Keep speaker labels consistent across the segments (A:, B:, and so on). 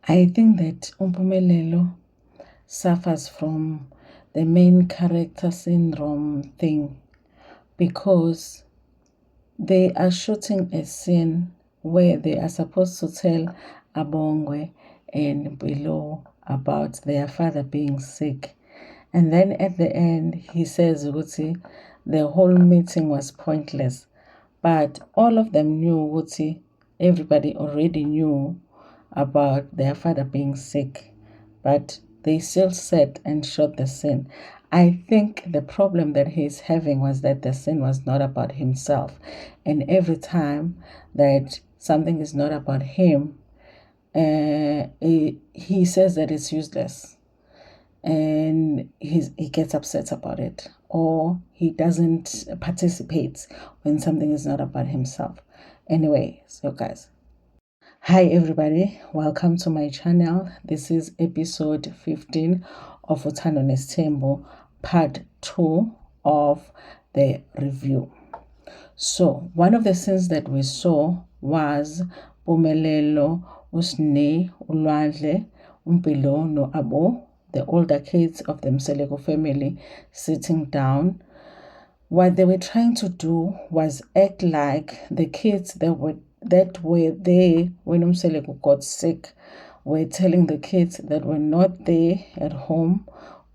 A: I think that Umpumelelo suffers from the main character syndrome thing because they are shooting a scene where they are supposed to tell Abongwe and Mpilo about their father being sick. And then at the end, he says, Uti, the whole meeting was pointless. But all of them knew, Uti, everybody already knew about their father being sick. But they still sat and shot the scene. I think the problem that he's having was that the sin was not about himself. And every time that something is not about him, he says that it's useless. And he gets upset about it. Or he doesn't participate when something is not about himself. Anyway, so guys. Hi everybody, welcome to my channel. This is episode 15 of Uthando Nesthembu, part 2 of the review. So, one of the scenes that we saw was Pumelelo, Usne, Ulwandle, Umpilo, no Abo, the older kids of the Mseleko family sitting down. What they were trying to do was act like the kids that were there when Umseleko got sick were telling the kids that were not there at home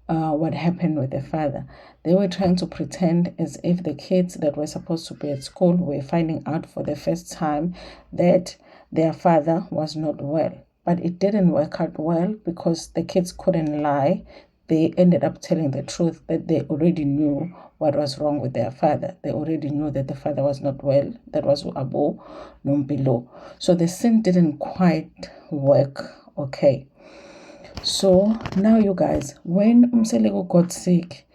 A: what happened with the father. They were trying to pretend as if the kids that were supposed to be at school were finding out for the first time that their father was not well. But it didn't work out well because the kids couldn't lie. They ended up telling the truth that they already knew what was wrong with their father. They already knew that the father was not well. That was Abo Nombilo. So the scene didn't quite work okay. So now you guys, when Umseleko got sick,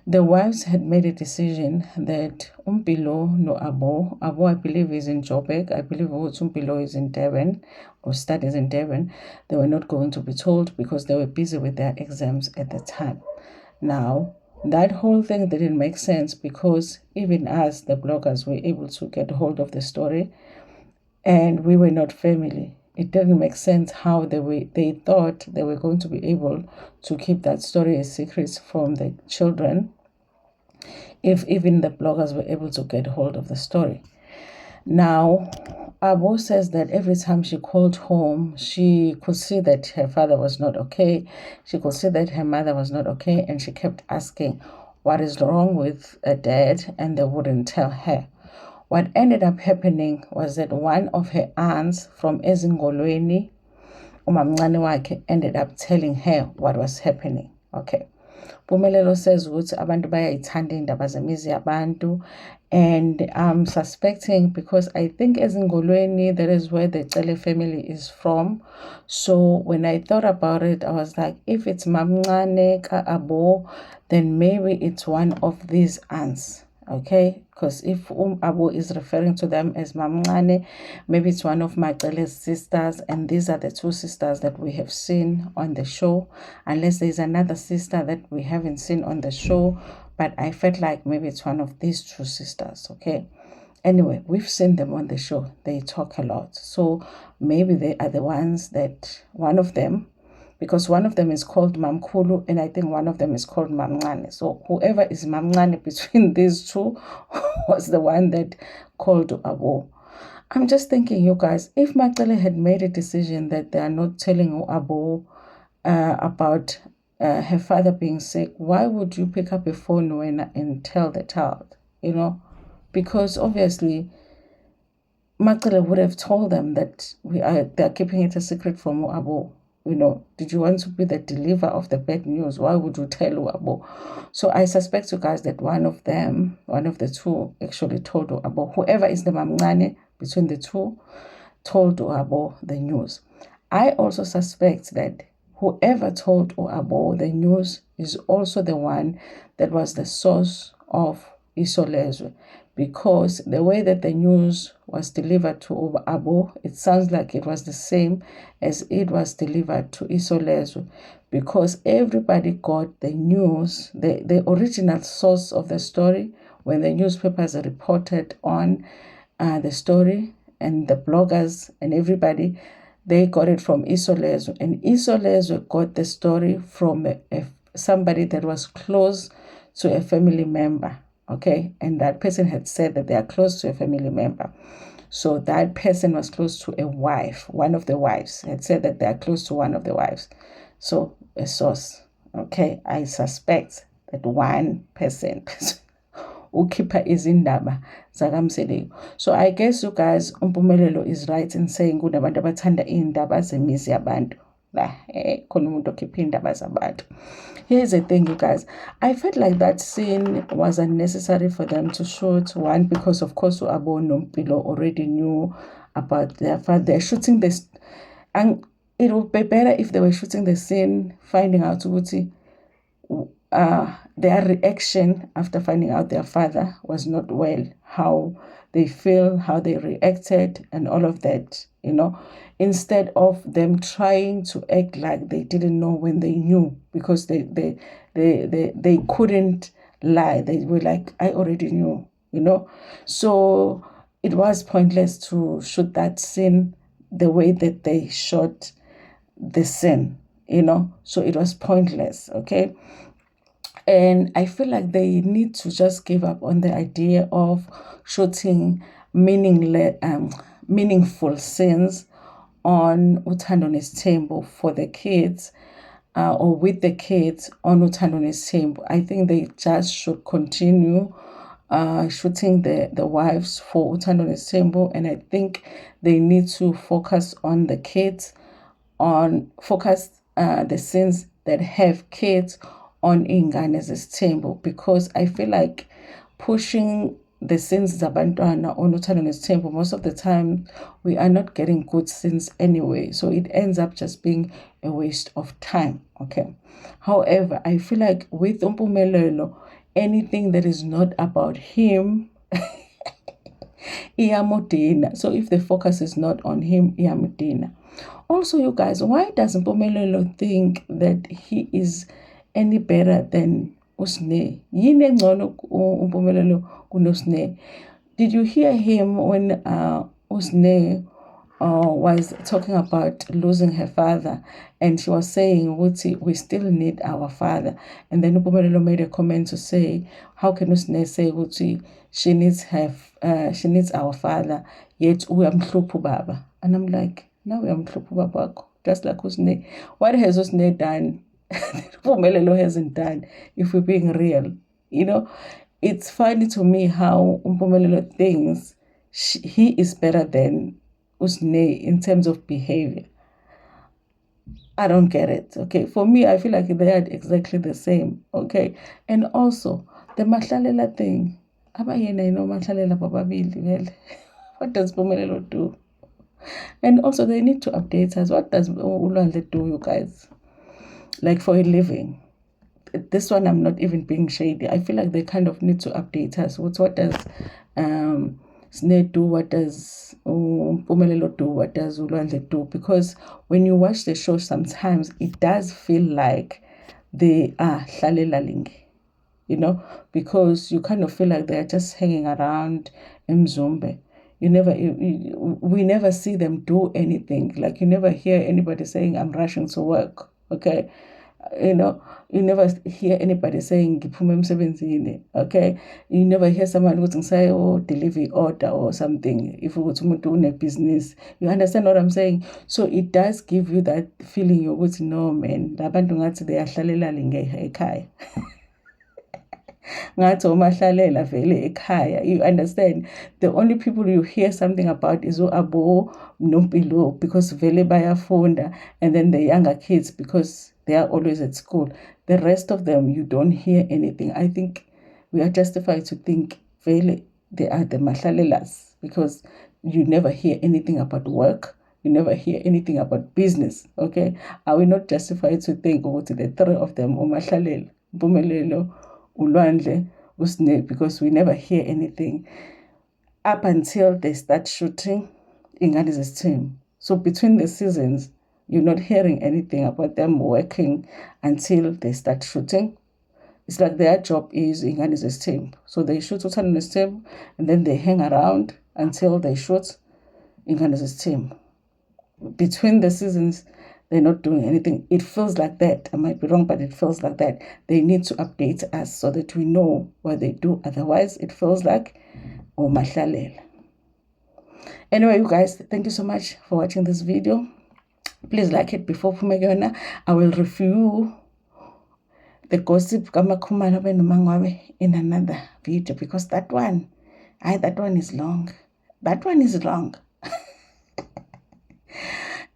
A: the wives had made a decision that Umpilo no Abo I believe is in Joburg, I believe Umpilo is in Devon or studies in Devon, they were not going to be told because they were busy with their exams at the time. Now, that whole thing didn't make sense because even us, the bloggers, were able to get hold of the story and we were not family. It didn't make sense how they thought they were going to be able to keep that story a secret from the children if even the bloggers were able to get hold of the story. Now, Abo says that every time she called home, she could see that her father was not okay. She could see that her mother was not okay, and she kept asking what is wrong with her dad, and they wouldn't tell her. What ended up happening was that one of her aunts from Ezingolweni, umamncane wakhe, ended up telling her what was happening. Okay. Pumelelo says ukuthi abantu bayayithanda indaba zemizi yabantu, and I'm suspecting because I think Ezingolweni, that is where the Cele family is from. So when I thought about it, I was like, if it's Mamncane ka Abo, then maybe it's one of these aunts. Okay, because if Abo is referring to them as Mamncane, maybe it's one of Macele's sisters, and these are the two sisters that we have seen on the show, unless there's another sister that we haven't seen on the show, but I felt like maybe it's one of these two sisters. Okay, anyway, we've seen them on the show, they talk a lot, so maybe they are the ones that one of them, because one of them is called Mamkulu and I think one of them is called Mamncane. So whoever is Mamncane between these two was the one that called Abo. I'm just thinking, you guys, if Macele had made a decision that they are not telling Abo about her father being sick, why would you pick up a phone and tell the child, you know? Because obviously Macele would have told them that they're keeping it a secret from Abo. You know, did you want to be the deliverer of the bad news? Why would you tell Abo? So I suspect, you guys, that one of the two actually told Abo. Whoever is the Mamncane between the two told Abo the news. I also suspect that whoever told Abo the news is also the one that was the source of Isolezwe, because the way that the news was delivered to Abo, it sounds like it was the same as it was delivered to Isolezwe, because everybody got the news, the original source of the story, when the newspapers reported on the story, and the bloggers and everybody, they got it from Isolezwe, and Isolezwe got the story from somebody that was close to a family member, okay? And that person had said that they are close to a family member. So that person was close to a wife. One of the wives had said that they are close to one of the wives. So a source, okay? I suspect that one person ukhipha izindaba zakamseleku. So I guess you guys, Mpumelelo is right in saying kunabantu abathanda iy'ndaba zemizi yabantu. Khona umuntu okhipha iy'ndaba zabantu. Here's the thing, you guys. I felt like that scene was unnecessary for them to shoot. One, because of course Abo Nompilo already knew about their father. They're shooting this, and it would be better if they were shooting the scene, finding out their reaction after finding out their father was not well, how they feel, how they reacted, and all of that, instead of them trying to act like they didn't know when they knew, because they couldn't lie. They were like, I already knew, So it was pointless to shoot that scene the way that they shot the scene, So it was pointless, okay? And I feel like they need to just give up on the idea of shooting meaningful scenes on Uthando Nesithembu for the kids, or with the kids on Uthando Nesithembu. I think they just should continue shooting the wives for Uthando Nesithembu, and I think they need to focus on the kids, focus the scenes that have kids on Ingane Zesithembu, because I feel like pushing the scenes zabantwana on Uthando Nesithembu, most of the time we are not getting good scenes anyway, so it ends up just being a waste of time, okay? However, I feel like with Mpumelelo, anything that is not about him iyamudina. So if the focus is not on him, iyamudina. Also, you guys, why does Mpumelelo think that he is any better than Usne? Yini engcono uMpumelelo kunoSne? Did you hear him when Usne was talking about losing her father, and she was saying, we still need our father? And then Mpumelelo made a comment to say, how can Usne say she needs our father, yet uyamhlupha baba? And I'm like, now uyamhlupha baba, just like Usne. What has Usne done? Mpumelelo hasn't done, if we're being real. It's funny to me how Mpumelelo thinks he is better than Usne in terms of behavior. I don't get it, okay? For me, I feel like they are exactly the same, okay? And also, the Mahlalela thing. What does Mpumelelo do? And also, they need to update us. What does Ulwandle do, you guys? Like for a living. This one, I'm not even being shady. I feel like they kind of need to update us. What does Sne do? What does Mpumelelo do? What does Ulwandle do? Because when you watch the show, sometimes it does feel like they are Hlale because you kind of feel like they're just hanging around Mzumbe. We never see them do anything. Like you never hear anybody saying, I'm rushing to work, okay? You never hear anybody saying ngiphume emsebenzini, okay? You never hear someone ukuthi ngisayo deliver order or something if ukuthi umuntu une-business. You understand what I'm saying? So it does give you that feeling yokuthi no man, labantu ngathi beyahlalela ekhaya. Ngathi omahlalela vele ekhaya. You understand? The only people you hear something about is Abo Nompilo, because vele bayafunda, and then the younger kids because they are always at school. The rest of them, you don't hear anything. I think we are justified to think vele they are the mahlalelas, because you never hear anything about work. You never hear anything about business, okay? Are we not justified to think the three of them, Umahlalela, Mpumelelo, Ulwandle, Usne, because we never hear anything up until they start shooting Ingane Zesithembu. So between the seasons, you're not hearing anything about them working until they start shooting. It's like their job is Ingane Zesithembu. So they shoot Uthando Nesithembu, and then they hang around until they shoot Ingane Zesithembu. between the seasons, they're not doing anything. It feels like that. I might be wrong, but it feels like that. They need to update us so that we know what they do. Otherwise, it feels like Mahlalela. Anyway, you guys, thank you so much for watching this video. Please like it before Pumegona. I will review the gossip in another video, because that one is long. That one is long.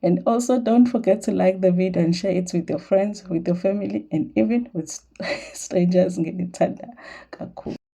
A: And also, don't forget to like the video and share it with your friends, with your family, and even with strangers.